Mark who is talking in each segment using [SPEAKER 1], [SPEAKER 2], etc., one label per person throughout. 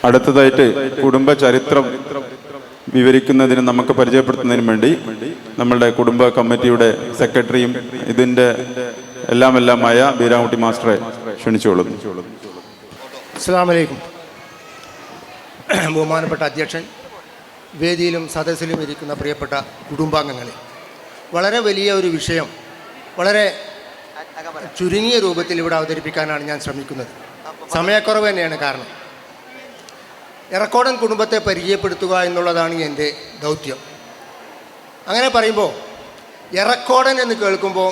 [SPEAKER 1] അടുത്തതായിട്ട് കുടുംബ ചരിത്രം വിവരിക്കുന്നതിനും നമുക്ക് പരിചയപ്പെടുത്തുന്നതിനും വേണ്ടി നമ്മളുടെ കുടുംബ കമ്മിറ്റിയുടെ സെക്രട്ടറിയും ഇതിൻ്റെ എല്ലാമായ ബീരാൻകുട്ടി മാസ്റ്ററെ ക്ഷണിച്ചുകൊള്ളുന്നു.
[SPEAKER 2] അസ്സലാമു അലൈക്കും. ബഹുമാനപ്പെട്ട അധ്യക്ഷൻ, വേദിയിലും സദസ്സിലും ഇരിക്കുന്ന പ്രിയപ്പെട്ട കുടുംബാംഗങ്ങളെ, വളരെ വലിയ ഒരു വിഷയം വളരെ ചുരുങ്ങിയ രൂപത്തിൽ ഇവിടെ അവതരിപ്പിക്കാനാണ് ഞാൻ ശ്രമിക്കുന്നത്. സമയക്കുറവ് തന്നെയാണ് കാരണം. എറക്കോടൻ കുടുംബത്തെ പരിചയപ്പെടുത്തുക എന്നുള്ളതാണ് എൻ്റെ ദൗത്യം. അങ്ങനെ പറയുമ്പോൾ എറക്കോടൻ എന്ന് കേൾക്കുമ്പോൾ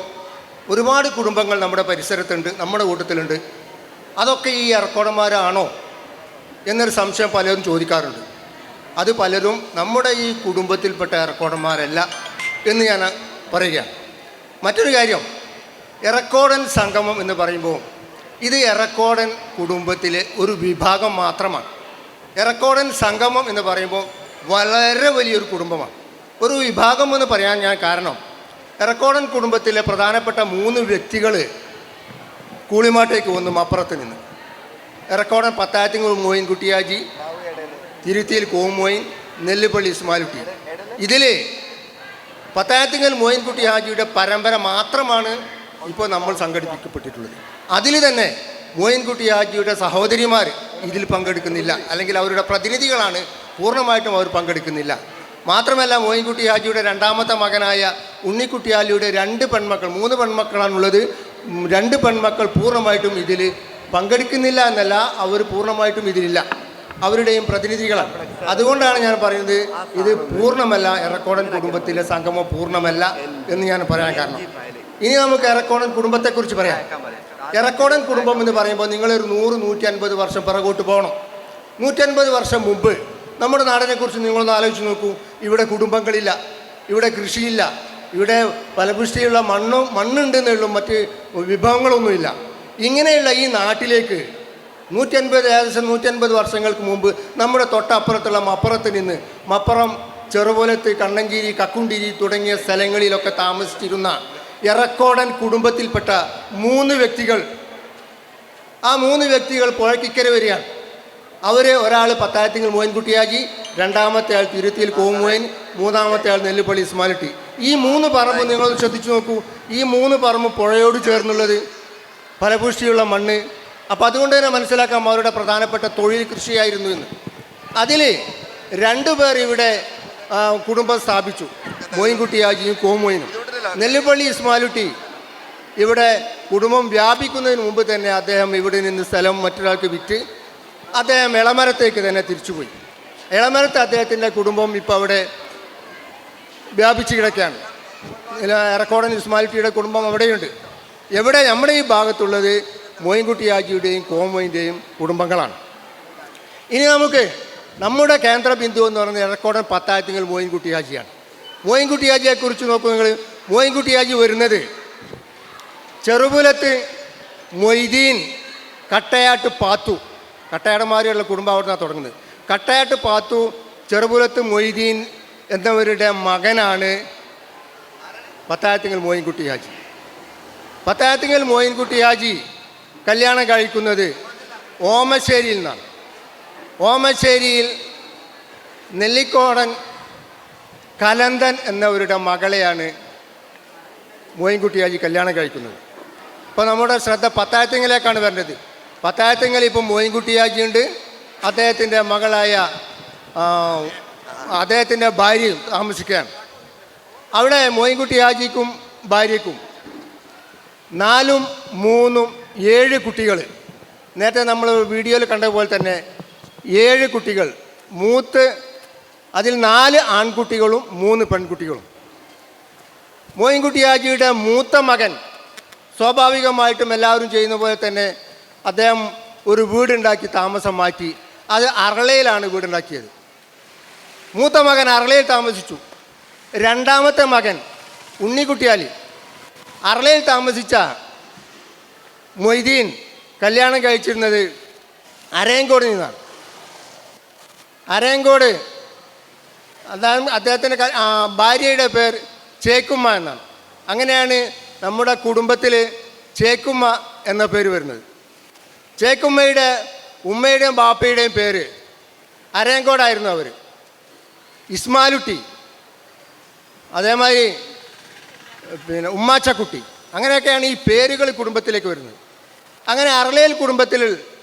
[SPEAKER 2] ഒരുപാട് കുടുംബങ്ങൾ നമ്മുടെ പരിസരത്തുണ്ട്, നമ്മുടെ കൂട്ടത്തിലുണ്ട്. അതൊക്കെ ഈ എറക്കോടന്മാരാണോ എന്നൊരു സംശയം പലരും ചോദിക്കാറുണ്ട്. അത് പലരും നമ്മുടെ ഈ കുടുംബത്തിൽപ്പെട്ട എറക്കോടന്മാരല്ല എന്ന് ഞാൻ പറയുകയാണ്. മറ്റൊരു കാര്യം, എറക്കോടൻ സംഗമം എന്ന് പറയുമ്പോൾ ഇത് എറക്കോടൻ കുടുംബത്തിലെ ഒരു വിഭാഗം മാത്രമാണ്. എറക്കോടൻ സംഗമം എന്ന് പറയുമ്പോൾ വളരെ വലിയൊരു കുടുംബമാണ്. ഒരു വിഭാഗം എന്ന് പറയാൻ ഞാൻ കാരണം, എറക്കോടൻ കുടുംബത്തിലെ പ്രധാനപ്പെട്ട 3 വ്യക്തികൾ കൂളിമാട്ടേക്ക് വന്നു അപ്പുറത്ത് നിന്ന്. എറക്കോടൻ പത്തായത്തിങ്ങൽ മോയിൻ കുട്ടിയാജി, തിരുത്തിയിൽ കോമോയിൻ, നെല്ലിപ്പള്ളി ഇസ്മാലുട്ടി. ഇതിൽ പത്തായത്തിങ്ങൽ മോയിൻ കുട്ടി ഹാജിയുടെ പരമ്പര മാത്രമാണ് ഇപ്പോൾ നമ്മൾ സംഘടിപ്പിക്കപ്പെട്ടിട്ടുള്ളത്. അതിൽ തന്നെ മോയിൻകുട്ടി ഹാജിയുടെ സഹോദരിമാർ ഇതിൽ പങ്കെടുക്കുന്നില്ല, അല്ലെങ്കിൽ അവരുടെ പ്രതിനിധികളാണ്, പൂർണ്ണമായിട്ടും അവർ പങ്കെടുക്കുന്നില്ല. മാത്രമല്ല, മോയിൻകുട്ടി ഹാജിയുടെ രണ്ടാമത്തെ മകനായ ഉണ്ണിക്കുട്ടി ഹാജിയുടെ 2 പെൺമക്കൾ, 3 പെൺമക്കളാണുള്ളത്. 2 പെൺമക്കൾ പൂർണ്ണമായിട്ടും ഇതിൽ പങ്കെടുക്കുന്നില്ല എന്നല്ല, അവർ പൂർണ്ണമായിട്ടും ഇതിലില്ല, അവരുടെയും പ്രതിനിധികളാണ്. അതുകൊണ്ടാണ് ഞാൻ പറയുന്നത് ഇത് പൂർണ്ണമല്ല, എറക്കോടൻ കുടുംബത്തിലെ സംഗമം പൂർണ്ണമല്ല എന്ന് ഞാൻ പറയാൻ കാരണം. ഇനി നമുക്ക് എറക്കോടൻ കുടുംബത്തെക്കുറിച്ച് പറയാം. എറക്കോടൻ കുടുംബം എന്ന് പറയുമ്പോൾ നിങ്ങളൊരു 100-150 വർഷം പിറകോട്ട് പോകണം. 150 വർഷം മുമ്പ് നമ്മുടെ നാടിനെക്കുറിച്ച് നിങ്ങളൊന്ന് ആലോചിച്ച് നോക്കൂ. ഇവിടെ കുടുംബങ്ങളില്ല, ഇവിടെ കൃഷിയില്ല, ഇവിടെ ഫലപുഷ്ടിയുള്ള മണ്ണുണ്ടെന്നേ ഉള്ളൂ, മറ്റ് വിഭവങ്ങളൊന്നുമില്ല. ഇങ്ങനെയുള്ള ഈ നാട്ടിലേക്ക് ഏകദേശം 150 വർഷങ്ങൾക്ക് മുമ്പ് നമ്മുടെ തൊട്ടപ്പുറത്തുള്ള മപ്പുറത്ത് നിന്ന്, മപ്പുറം, ചെറുപോലത്ത്, കണ്ണഞ്ചേരി, കക്കുണ്ടിരി തുടങ്ങിയ സ്ഥലങ്ങളിലൊക്കെ താമസിച്ചിരുന്ന എറക്കോടൻ കുടുംബത്തിൽപ്പെട്ട 3 വ്യക്തികൾ, ആ 3 വ്യക്തികൾ പുഴയ്ക്കിക്കര വരികയാണ്. അവർ, ഒരാൾ പത്തായത്തിങ്ങൽ മോയിൻകുട്ടി ഹാജി, രണ്ടാമത്തെ ആൾ തിരുത്തിയിൽ കോമോയിൻ, മൂന്നാമത്തെ ആൾ നെല്ലിപ്പള്ളി ഇസ്മാലുട്ടി. ഈ 3 പറമ്പ് നിങ്ങൾ ശ്രദ്ധിച്ചു നോക്കൂ. ഈ 3 പറമ്പ് പുഴയോട് ചേർന്നുള്ളത്, ഫലപുഷ്ടിയുള്ള മണ്ണ്. അപ്പോൾ അതുകൊണ്ട് തന്നെ മനസ്സിലാക്കാം അവരുടെ പ്രധാനപ്പെട്ട തൊഴിൽ കൃഷിയായിരുന്നു എന്ന്. അതിൽ 2 പേർ ഇവിടെ കുടുംബം സ്ഥാപിച്ചു, മോയിൻകുട്ടി ഹാജിയും കോമോയിനും. നെല്ലിപ്പള്ളി ഇസ്മാലുട്ടി ഇവിടെ കുടുംബം വ്യാപിക്കുന്നതിന് മുമ്പ് തന്നെ അദ്ദേഹം ഇവിടെ നിന്ന് സ്ഥലം മറ്റൊരാൾക്ക് വിറ്റ് അദ്ദേഹം എളമരത്തേക്ക് തന്നെ തിരിച്ചുപോയി. എളമരത്ത് അദ്ദേഹത്തിൻ്റെ കുടുംബം ഇപ്പോൾ അവിടെ വ്യാപിച്ച് കിടക്കുകയാണ്. എറക്കോടൻ ഇസ്മാലുട്ടിയുടെ കുടുംബം അവിടെയുണ്ട്. എവിടെ? നമ്മുടെ ഈ ഭാഗത്തുള്ളത് മോയിൻകുട്ടി ഹാജിയുടെയും കോമോയിൻ്റെയും കുടുംബങ്ങളാണ്. ഇനി നമുക്ക് നമ്മുടെ കേന്ദ്ര ബിന്ദു എന്ന് പറയുന്നത് എറക്കോടൻ പത്തായത്തിങ്ങൽ മോയിൻകുട്ടി ഹാജിയാണ്. മോയിൻകുട്ടി ഹാജിയെക്കുറിച്ച് നോക്കൂ നിങ്ങൾ. മോയിൻകുട്ടി ഹാജി വരുന്നത് ചെറുപുലത്ത് മൊയ്തീൻ കട്ടയാട്ട് പാത്തു, കട്ടയാടന്മാരുള്ള കുടുംബം അവിടെ നിന്നാണ് തുടങ്ങുന്നത്. കട്ടയാട്ട് പാത്തു, ചെറുപുലത്ത് മൊയ്തീൻ എന്നവരുടെ മകനാണ് പത്തായത്തിങ്ങൽ മോയിൻകുട്ടി ഹാജി. പത്തായത്തിങ്ങൽ മോയിൻകുട്ടി ഹാജി കല്യാണം കഴിക്കുന്നത് ഓമശ്ശേരിയിൽ നിന്നാണ്. ഓമശ്ശേരിയിൽ നെല്ലിക്കോടൻ കലന്തൻ എന്നവരുടെ മകളെയാണ് മോയിൻകുട്ടി ഹാജി കല്യാണം കഴിക്കുന്നത്. ഇപ്പോൾ നമ്മുടെ ശ്രദ്ധ പത്തായത്തിങ്ങലേക്കാണ് വരേണ്ടത്. പത്തായത്തിങ്ങൽ ഇപ്പം മോയിൻകുട്ടി ഹാജിയുണ്ട്, അദ്ദേഹത്തിൻ്റെ മകളായ അദ്ദേഹത്തിൻ്റെ ഭാര്യയും താമസിക്കുകയാണ്. അവിടെ മോയിൻകുട്ടി ഹാജിക്കും ഭാര്യയ്ക്കും 4, 3, 7 കുട്ടികൾ. നേരത്തെ നമ്മൾ വീഡിയോയിൽ കണ്ട പോലെ തന്നെ 7 കുട്ടികൾ. അതിൽ 4 ആൺകുട്ടികളും 3 പെൺകുട്ടികളും. മോയിൻകുട്ടി ഹാജിയുടെ മൂത്ത മകൻ സ്വാഭാവികമായിട്ടും എല്ലാവരും ചെയ്യുന്ന പോലെ തന്നെ അദ്ദേഹം ഒരു വീടുണ്ടാക്കി താമസം മാറ്റി. അത് അറളയിലാണ് വീടുണ്ടാക്കിയത്. മൂത്ത മകൻ അറളയിൽ താമസിച്ചു. രണ്ടാമത്തെ മകൻ ഉണ്ണിക്കുട്ടി ഹാജി അറളയിൽ താമസിച്ച മൊയ്തീൻ കല്യാണം കഴിച്ചിരുന്നത് അരയങ്കോട് നിന്നാണ്. അരയങ്കോട് അദ്ദേഹത്തിൻ്റെ ഭാര്യയുടെ പേര് ചേക്കുമ്മ എന്നാണ്. അങ്ങനെയാണ് നമ്മുടെ കുടുംബത്തിൽ ചേക്കുമ്മ എന്ന പേര് വരുന്നത്. ചേക്കുമ്മയുടെ ഉമ്മയുടെയും ബാപ്പയുടെയും പേര് അരയങ്കോടായിരുന്നു അവർ. ഇസ്മാലുട്ടി, അതേമാതിരി പിന്നെ ഉമ്മാച്ചക്കുട്ടി, അങ്ങനെയൊക്കെയാണ് ഈ പേരുകൾ കുടുംബത്തിലേക്ക് വരുന്നത്. അങ്ങനെ അറളേൽ കുടുംബത്തിൽ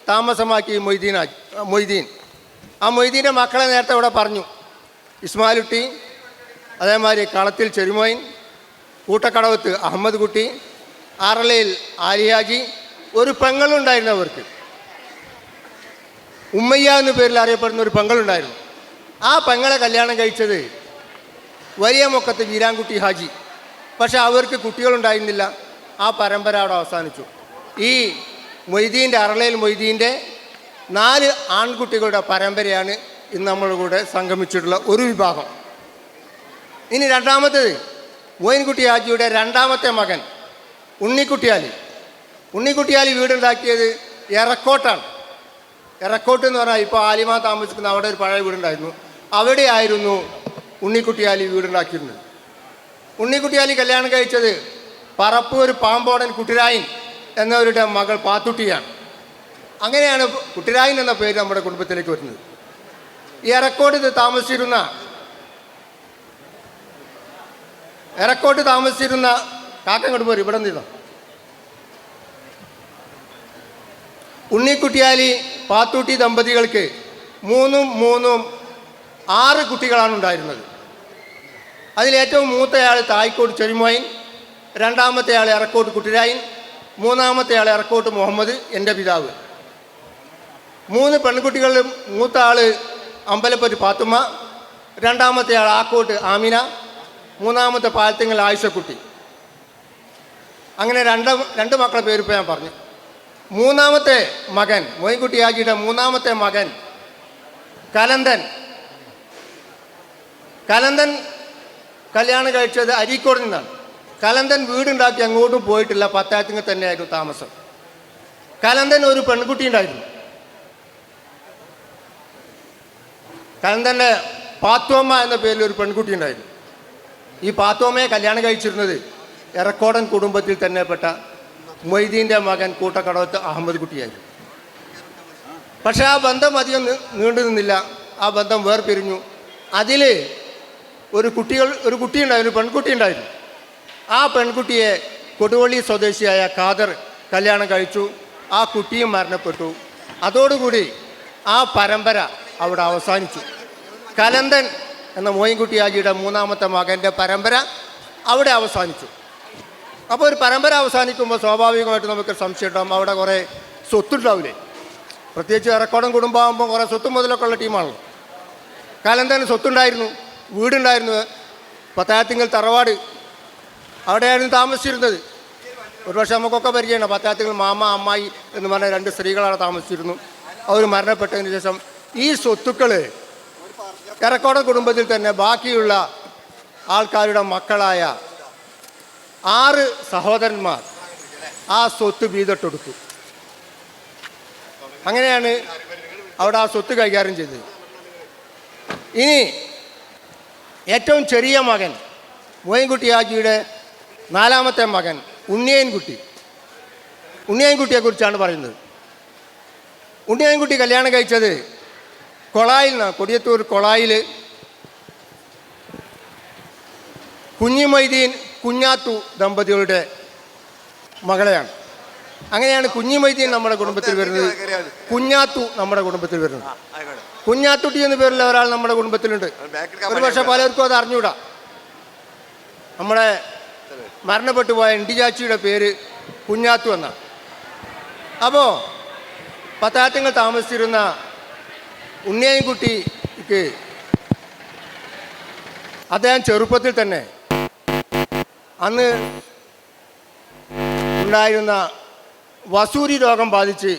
[SPEAKER 2] താമസമാക്കി മൊയ്തീൻ. ആ മൊയ്തീൻ്റെ മക്കളെ നേരത്തെ ഇവിടെ പറഞ്ഞു. ഇസ്മാലുട്ടി, അതേമാതിരി കളത്തിൽ ചെരുമോയിൻ, കൂട്ടക്കടവത്ത് അഹമ്മദ് കുട്ടി, അറളയിൽ ആലിയാജി, ഒരു പെങ്ങളുണ്ടായിരുന്നു അവർക്ക്. ഉമ്മയ്യ എന്ന പേരിൽ അറിയപ്പെടുന്ന ഒരു പെങ്ങളുണ്ടായിരുന്നു. ആ പെങ്ങളെ കല്യാണം കഴിച്ചത് വലിയ മുക്കത്ത് വീരാൻകുട്ടി ഹാജി. പക്ഷെ അവർക്ക് കുട്ടികളുണ്ടായിരുന്നില്ല. ആ പരമ്പര അവിടെ അവസാനിച്ചു. ഈ മൊയ്തീൻ്റെ, അറളയിൽ മൊയ്തീൻ്റെ 4 ആൺകുട്ടികളുടെ പരമ്പരയാണ് ഇന്ന് നമ്മളുടെ കൂടെ സംഗമിച്ചിട്ടുള്ള ഒരു വിഭാഗം. ഇനി രണ്ടാമത്തേത് മൊയ്ൻകുട്ടി ഹാജിയുടെ രണ്ടാമത്തെ മകൻ ഉണ്ണിക്കുട്ടിയാലി. ഉണ്ണിക്കുട്ടിയാലി വീടുണ്ടാക്കിയത് എറക്കോട്ടാണ്. എറക്കോട്ട് എന്ന് പറഞ്ഞാൽ ഇപ്പോൾ ആലിമ താമസിക്കുന്ന അവിടെ ഒരു പഴയ വീടുണ്ടായിരുന്നു. അവിടെയായിരുന്നു ഉണ്ണിക്കുട്ടിയാലി വീടുണ്ടാക്കിയിരുന്നത്. ഉണ്ണിക്കുട്ടിയാലി കല്യാണം കഴിച്ചത് പറപ്പൂർ പാമ്പോടൻ കുട്ടിരായൻ എന്നവരുടെ മകൾ പാത്തുട്ടിയാണ്. അങ്ങനെയാണ് കുട്ടിരായൻ എന്ന പേര് നമ്മുടെ കുടുംബത്തിലേക്ക് വരുന്നത്. ഈ എറക്കോട്ട് താമസിച്ചിരുന്ന കാക്കങ്ങോട്ട് പോരും, ഇവിടെ നിന്നോ. ഉണ്ണിക്കുട്ടിയാലി പാത്തൂട്ടി ദമ്പതികൾക്ക് 6 കുട്ടികളാണ് ഉണ്ടായിരുന്നത്. അതിലേറ്റവും മൂത്തയാൾ തായ്ക്കോട്ട് ചെരുമോയിൻ, രണ്ടാമത്തെ ആൾ എറക്കോട്ട് കുട്ടിരായൻ, മൂന്നാമത്തെ ആൾ എറക്കോട്ട് മുഹമ്മദ്, എൻ്റെ പിതാവ്. 3 പെൺകുട്ടികളിലും മൂത്ത ആൾ അമ്പലപ്പറ്റ് പാത്തുമ്മ, രണ്ടാമത്തെ ആൾ ആക്കോട്ട് ആമിന, മൂന്നാമത്തെ പാലത്തിങ്ങൽ ആയിഷക്കുട്ടി. അങ്ങനെ രണ്ട് മക്കളുടെ പേരിപ്പോൾ ഞാൻ പറഞ്ഞു. മൂന്നാമത്തെ മകൻ മൊയ്ൻകുട്ടി ഹാജിയുടെ മൂന്നാമത്തെ മകൻ കലന്തൻ കല്യാണം കഴിച്ചത് അരീക്കോട് നിന്നാണ്. കലന്തൻ വീടുണ്ടാക്കി അങ്ങോട്ടും പോയിട്ടില്ല, പത്തായത്തിങ്ങൽ തന്നെയായിരുന്നു താമസം. കലന്തൻ ഒരു പെൺകുട്ടി ഉണ്ടായിരുന്നു. കലന്തൻ്റെ പാത്തോമ്മ എന്ന പേരിൽ ഒരു പെൺകുട്ടി ഉണ്ടായിരുന്നു. ഈ പാത്തോമ്മയെ കല്യാണം കഴിച്ചിരുന്നത് എറക്കോടൻ കുടുംബത്തിൽ തന്നെ പെട്ട മൊയ്തീൻ്റെ മകൻ കൂട്ടക്കടവത്ത് അഹമ്മദ് കുട്ടിയായിരുന്നു. പക്ഷേ ആ ബന്ധം അധികം നീണ്ടു നിന്നില്ല. ആ ബന്ധം വേർപിരിഞ്ഞു. അതിൽ ഒരു കുട്ടിയുണ്ടായിരുന്നു, ഒരു പെൺകുട്ടി ഉണ്ടായിരുന്നു. ആ പെൺകുട്ടിയെ കൊടുവള്ളി സ്വദേശിയായ ഖാദർ കല്യാണം കഴിച്ചു. ആ കുട്ടിയും മരണപ്പെട്ടു. അതോടുകൂടി ആ പരമ്പര അവിടെ അവസാനിച്ചു. കലന്തൻ എന്ന മൊയ്ൻകുട്ടി ഹാജിയുടെ മൂന്നാമത്തെ മകൻ്റെ പരമ്പര അവിടെ അവസാനിച്ചു. അപ്പോൾ ഒരു പരമ്പര അവസാനിക്കുമ്പോൾ സ്വാഭാവികമായിട്ട് നമുക്ക് സംശയം ഉണ്ടാകും, അവിടെ കുറേ സ്വത്തുണ്ടാവില്ലേ? പ്രത്യേകിച്ച് എറക്കോടൻ കുടുംബമാകുമ്പോൾ കുറേ സ്വത്തും മുതലൊക്കെ ഉള്ള ടീമാണല്ലോ. കലന്തന് സ്വത്തുണ്ടായിരുന്നു, വീടുണ്ടായിരുന്നു. പത്തായത്തിങ്ങൽ തറവാട്, അവിടെയായിരുന്നു താമസിച്ചിരുന്നത്. ഒരുപക്ഷെ നമുക്കൊക്കെ പരിചയമാണ്. പത്തായത്തിങ്ങൽ മാമ, അമ്മായി എന്ന് പറഞ്ഞ 2 സ്ത്രീകളാണ് താമസിച്ചിരുന്നു. അവർ മരണപ്പെട്ടതിന് ശേഷം ഈ സ്വത്തുക്കൾ എറക്കോടൻ കുടുംബത്തിൽ തന്നെ ബാക്കിയുള്ള ആൾക്കാരുടെ മക്കളായ 6 സഹോദരന്മാർ ആ സ്വത്ത് വീതിട്ടെടുത്തു. അങ്ങനെയാണ് അവിടെ ആ സ്വത്ത് കൈകാര്യം ചെയ്തത്. ഇനി ഏറ്റവും ചെറിയ മകൻ മൊയ്ൻകുട്ടി ഹാജിയുടെ 4ാമത്തെ മകൻ ഉണ്ണിയൻകുട്ടിയെക്കുറിച്ചാണ് പറയുന്നത്. ഉണ്ണിയൻകുട്ടി കല്യാണം കഴിച്ചത് കൊളായിൽ നിന്നാണ്. കൊടിയത്തൂർ കൊളായിൽ കുഞ്ഞിമൊയ്തീൻ കുഞ്ഞാത്തു ദമ്പതികളുടെ മകളെയാണ്. അങ്ങനെയാണ് കുഞ്ഞിമൊയ്തീൻ നമ്മുടെ കുടുംബത്തിൽ വരുന്നത്, കുഞ്ഞാത്തു നമ്മുടെ കുടുംബത്തിൽ വരുന്നത്. കുഞ്ഞാത്തുട്ടി എന്ന പേരുള്ള ഒരാൾ നമ്മുടെ കുടുംബത്തിലുണ്ട്. ഒരു പക്ഷേ പലർക്കും അത് അറിഞ്ഞൂടാ. നമ്മുടെ മരണപ്പെട്ടു പോയ എൻ ടി ചാച്ചിയുടെ പേര് കുഞ്ഞാത്തു എന്നാണ്. അപ്പോൾ പത്തായത്തിങ്ങൽ താമസിച്ചിരുന്ന ഉണ്ണിയൻകുട്ടിക്ക് അദ്ദേഹം ചെറുപ്പത്തിൽ തന്നെ അന്ന് ഉണ്ടായിരുന്ന വസൂരി രോഗം ബാധിച്ച്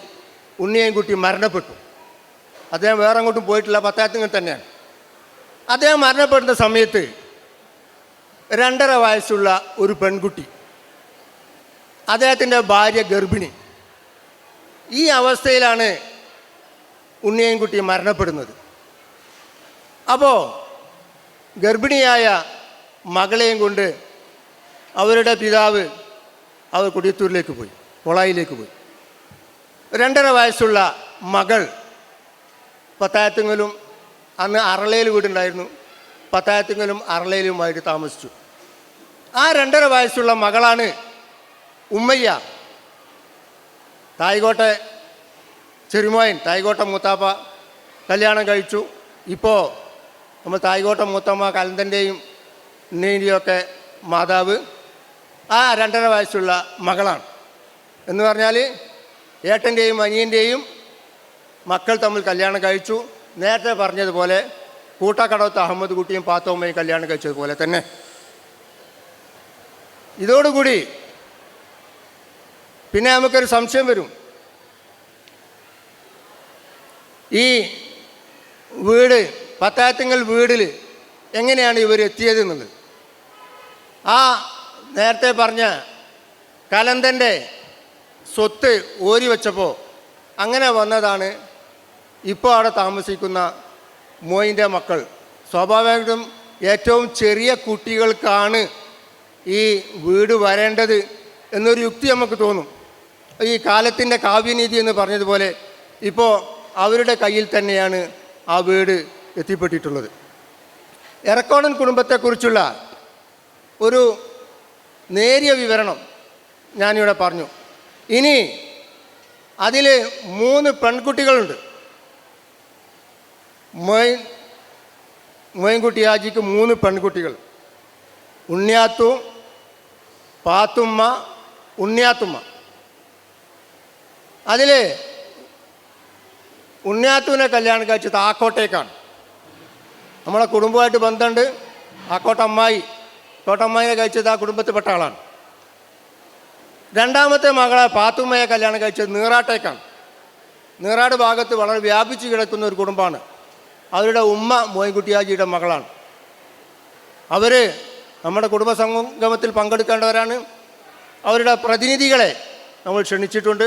[SPEAKER 2] ഉണ്ണിയൻകുട്ടി മരണപ്പെട്ടു. അദ്ദേഹം വേറെ അങ്ങോട്ടും പോയിട്ടില്ല, പത്തായത്തിങ്ങൽ തന്നെയാണ്. അദ്ദേഹം മരണപ്പെടുന്ന സമയത്ത് 2.5 വയസ്സുള്ള ഒരു പെൺകുട്ടി, അദ്ദേഹത്തിൻ്റെ ഭാര്യ ഗർഭിണി. ഈ അവസ്ഥയിലാണ് ഉണ്ണിയൻകുട്ടി മരണപ്പെടുന്നത്. അപ്പോൾ ഗർഭിണിയായ മകളെയും കൊണ്ട് അവരുടെ പിതാവ് അവർ കൊടിയത്തൂരിലേക്ക് പോയി, കൊളായിലേക്ക് പോയി. 2.5 വയസ്സുള്ള മകൾ പത്തായത്തിങ്ങലും അന്ന് അറളയിൽ വീടുണ്ടായിരുന്നു. പത്തായത്തിങ്കലും അറളയിലുമായിട്ട് താമസിച്ചു. ആ 2.5 വയസ്സുള്ള മകളാണ് ഉമ്മയ്യ. തായിക്കോട്ടെ ചെരുമോയൻ, തായിക്കോട്ടെ മൂത്താപ്പ കല്യാണം കഴിച്ചു. ഇപ്പോൾ നമ്മൾ തായിക്കോട്ടെ മൂത്തമ്മ കലന്തൻ്റെയും ഉണ്ണീൻ്റെയൊക്കെ മാതാവ് ആ 2.5 വയസ്സുള്ള മകളാണ്. എന്ന് പറഞ്ഞാൽ ഏട്ടൻ്റെയും അനിയൻ്റെയും മക്കൾ തമ്മിൽ കല്യാണം കഴിച്ചു. നേരത്തെ പറഞ്ഞതുപോലെ കൂട്ടക്കടവത്ത് അഹമ്മദ് കുട്ടിയും പാത്തോമ്മയും കല്യാണം കഴിച്ചതുപോലെ തന്നെ. ഇതോടുകൂടി പിന്നെ നമുക്കൊരു സംശയം വരും, ഈ വീട് പത്തായത്തിങ്കൽ വീടിൽ എങ്ങനെയാണ് ഇവർ എത്തിയത് എന്നുള്ളത്. ആ നേരത്തെ പറഞ്ഞ കലന്തൻ്റെ സ്വത്ത് ഓരി വെച്ചപ്പോൾ അങ്ങനെ വന്നതാണ് ഇപ്പോൾ അവിടെ താമസിക്കുന്ന മോയിൻ്റെ മക്കൾ. സ്വാഭാവികമായിട്ടും ഏറ്റവും ചെറിയ കുട്ടികൾക്കാണ് ഈ വീട് വരേണ്ടത് എന്നൊരു യുക്തി നമുക്ക് തോന്നും. ഈ കാലത്തിൻ്റെ കാവ്യനീതി എന്ന് പറഞ്ഞതുപോലെ ഇപ്പോൾ അവരുടെ കയ്യിൽ തന്നെയാണ് ആ വീട് എത്തിപ്പെട്ടിട്ടുള്ളത്. എറക്കോടൻ കുടുംബത്തെക്കുറിച്ചുള്ള ഒരു നേരിയ വിവരണം ഞാനിവിടെ പറഞ്ഞു. ഇനി അതിൽ 3 പെൺകുട്ടികളുണ്ട്. മൊയിൻകുട്ടി ഹാജിക്ക് 3 പെൺകുട്ടികൾ, ഉണ്ണിയാത്തു, പാത്തുമ്മ, ഉണ്ണിയാത്തുമ്മ. അതിൽ ഉണ്ണിയാത്തുവിനെ കല്യാണം കഴിച്ചത് ആക്കോട്ടേക്കാണ്. നമ്മളെ കുടുംബമായിട്ട് ബന്ധമുണ്ട്. ആക്കോട്ടമ്മായി, കോട്ടമ്മായിനെ കഴിച്ചത് ആ കുടുംബത്തിൽപ്പെട്ട ആളാണ്. 2ാമത്തെ മകളെ പാത്തുമ്മയെ കല്യാണം കഴിച്ചത് നീറാട്ടേക്കാണ്. നീറാട് ഭാഗത്ത് വളരെ വ്യാപിച്ചു കിടക്കുന്ന ഒരു കുടുംബമാണ്. അവരുടെ ഉമ്മ മോയിൻകുട്ടി ഹാജിയുടെ മകളാണ്. അവർ നമ്മുടെ കുടുംബ സംഗമത്തിൽ പങ്കെടുക്കേണ്ടവരാണ്. അവരുടെ പ്രതിനിധികളെ നമ്മൾ ക്ഷണിച്ചിട്ടുണ്ട്.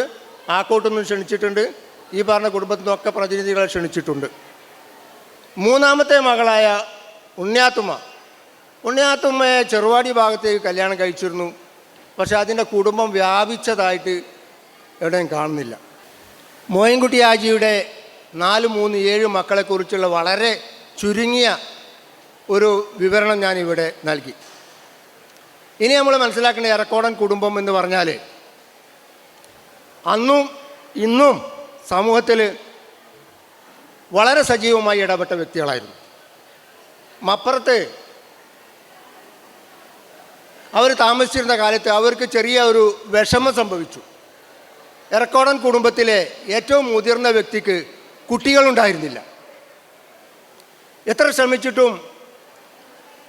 [SPEAKER 2] ആക്കോട്ടുനിന്നും ക്ഷണിച്ചിട്ടുണ്ട്. ഈ പറഞ്ഞ കുടുംബത്തിൽ നിന്നൊക്കെ പ്രതിനിധികളെ ക്ഷണിച്ചിട്ടുണ്ട്. 3ാമത്തെ മകളായ ഉണ്ണിയാത്തുമ്മയെ ചെറുവാടി ഭാഗത്തേക്ക് കല്യാണം കഴിച്ചിരുന്നു. പക്ഷെ അതിൻ്റെ കുടുംബം വ്യാപിച്ചതായിട്ട് എവിടെയും കാണുന്നില്ല. മോയിൻകുട്ടി ഹാജിയുടെ 4, 3, 7 മക്കളെക്കുറിച്ചുള്ള വളരെ ചുരുങ്ങിയ ഒരു വിവരണം ഞാനിവിടെ നൽകി. ഇനി നമ്മൾ മനസ്സിലാക്കേണ്ട എറക്കോടൻ കുടുംബം എന്ന് പറഞ്ഞാൽ അന്നും ഇന്നും സമൂഹത്തിൽ വളരെ സജീവമായി ഇടപെട്ട വ്യക്തികളായിരുന്നു. മപ്പുറത്ത് അവർ താമസിച്ചിരുന്ന കാലത്ത് അവർക്ക് ചെറിയ ഒരു വിഷമം സംഭവിച്ചു. എറക്കോടൻ കുടുംബത്തിലെ ഏറ്റവും മുതിർന്ന വ്യക്തിക്ക് കുട്ടികളുണ്ടായിരുന്നില്ല. എത്ര ശ്രമിച്ചിട്ടും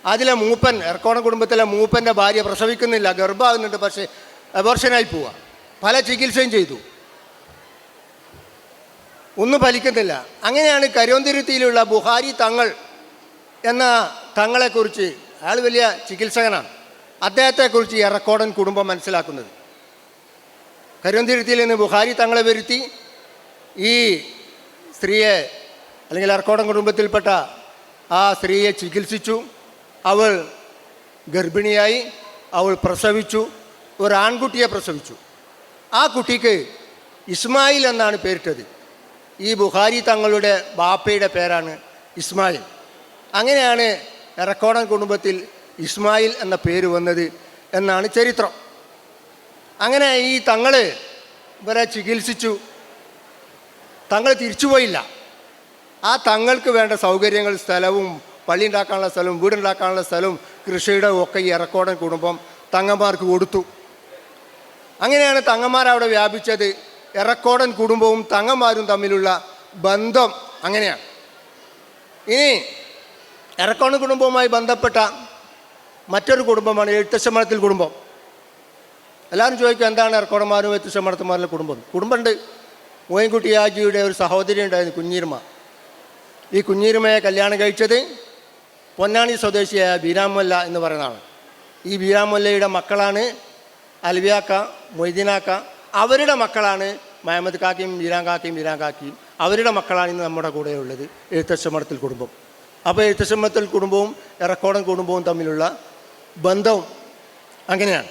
[SPEAKER 2] അതിലെ മൂപ്പൻ, എറക്കോടൻ കുടുംബത്തിലെ മൂപ്പൻ്റെ ഭാര്യ പ്രസവിക്കുന്നില്ല, ഗർഭമാകുന്നുണ്ട്, പക്ഷേ അബോർഷനായി പോവുക. പല ചികിത്സയും ചെയ്തു, ഒന്നും ഫലിക്കുന്നില്ല. അങ്ങനെയാണ് കരോന്തിരുത്തിയിലുള്ള ബുഹാരി തങ്ങൾ എന്ന തങ്ങളെക്കുറിച്ച്, അയാൾ വലിയ ചികിത്സകനാണ്, അദ്ദേഹത്തെക്കുറിച്ച് എറക്കോടൻ കുടുംബം മനസ്സിലാക്കുന്നത്. കരോന്തിരുത്തിയിൽ നിന്ന് ബുഹാരി തങ്ങളെ വരുത്തി ഈ സ്ത്രീയെ, അല്ലെങ്കിൽ എറക്കോടൻ കുടുംബത്തിൽപ്പെട്ട ആ സ്ത്രീയെ ചികിത്സിച്ചു. അവൾ ഗർഭിണിയായി, അവൾ പ്രസവിച്ചു, ഒരു ആൺകുട്ടിയെ പ്രസവിച്ചു. ആ കുട്ടിക്ക് ഇസ്മായിൽ എന്നാണ് പേരിട്ടത്. ഈ ബുഹാരി തങ്ങളുടെ ബാപ്പയുടെ പേരാണ് ഇസ്മായിൽ. അങ്ങനെയാണ് എറക്കോടൻ കുടുംബത്തിൽ ഇസ്മായിൽ എന്ന പേര് വന്നത് എന്നാണ് ചരിത്രം. അങ്ങനെ ഈ തങ്ങൾ ഇവരെ ചികിത്സിച്ചു. തങ്ങൾ തിരിച്ചുപോയില്ല. ആ തങ്ങൾക്ക് വേണ്ട സൗകര്യങ്ങൾ, സ്ഥലവും, പള്ളി ഉണ്ടാക്കാനുള്ള സ്ഥലവും, വീടുണ്ടാക്കാനുള്ള സ്ഥലവും, കൃഷിയുടെ ഒക്കെ ഈ എറക്കോടൻ കുടുംബം തങ്ങന്മാർക്ക് കൊടുത്തു. അങ്ങനെയാണ് തങ്ങന്മാരവിടെ വ്യാപിച്ചത്. എറക്കോടൻ കുടുംബവും തങ്ങന്മാരും തമ്മിലുള്ള ബന്ധം അങ്ങനെയാണ്. ഇനി എറക്കോടൻ കുടുംബവുമായി ബന്ധപ്പെട്ട മറ്റൊരു കുടുംബമാണ് എഴുത്തച്ഛമഠത്തിൽ കുടുംബം. എല്ലാവരും ചോദിക്കും, എന്താണ് എറക്കോടന്മാരും എഴുത്തച്ഛമഠത്തുമാരിലെ കുടുംബമുണ്ട്. മോയിൻകുട്ടി ഹാജിയുടെ ഒരു സഹോദരി ഉണ്ടായിരുന്നു, കുഞ്ഞീർമ. ഈ കുഞ്ഞീർമയെ കല്യാണം കഴിച്ചത് പൊന്നാനി സ്വദേശിയായ ബീരാമൊല്ല എന്ന് പറയുന്നതാണ്. ഈ ബീരാമൊല്ലയുടെ മക്കളാണ് അൽവിയാക്ക, മൊയ്തീനാക്ക. അവരുടെ മക്കളാണ് മഹമ്മദ് കാക്കയും ബീരാൻ കാക്കയും. അവരുടെ മക്കളാണ് ഇന്ന് നമ്മുടെ കൂടെ ഉള്ളത് എഴുത്തച്ഛമഠത്തിൽ കുടുംബം. അപ്പോൾ എഴുത്തച്ഛമഠത്തിൽ കുടുംബവും എറക്കോടൻ കുടുംബവും തമ്മിലുള്ള ബന്ധവും അങ്ങനെയാണ്.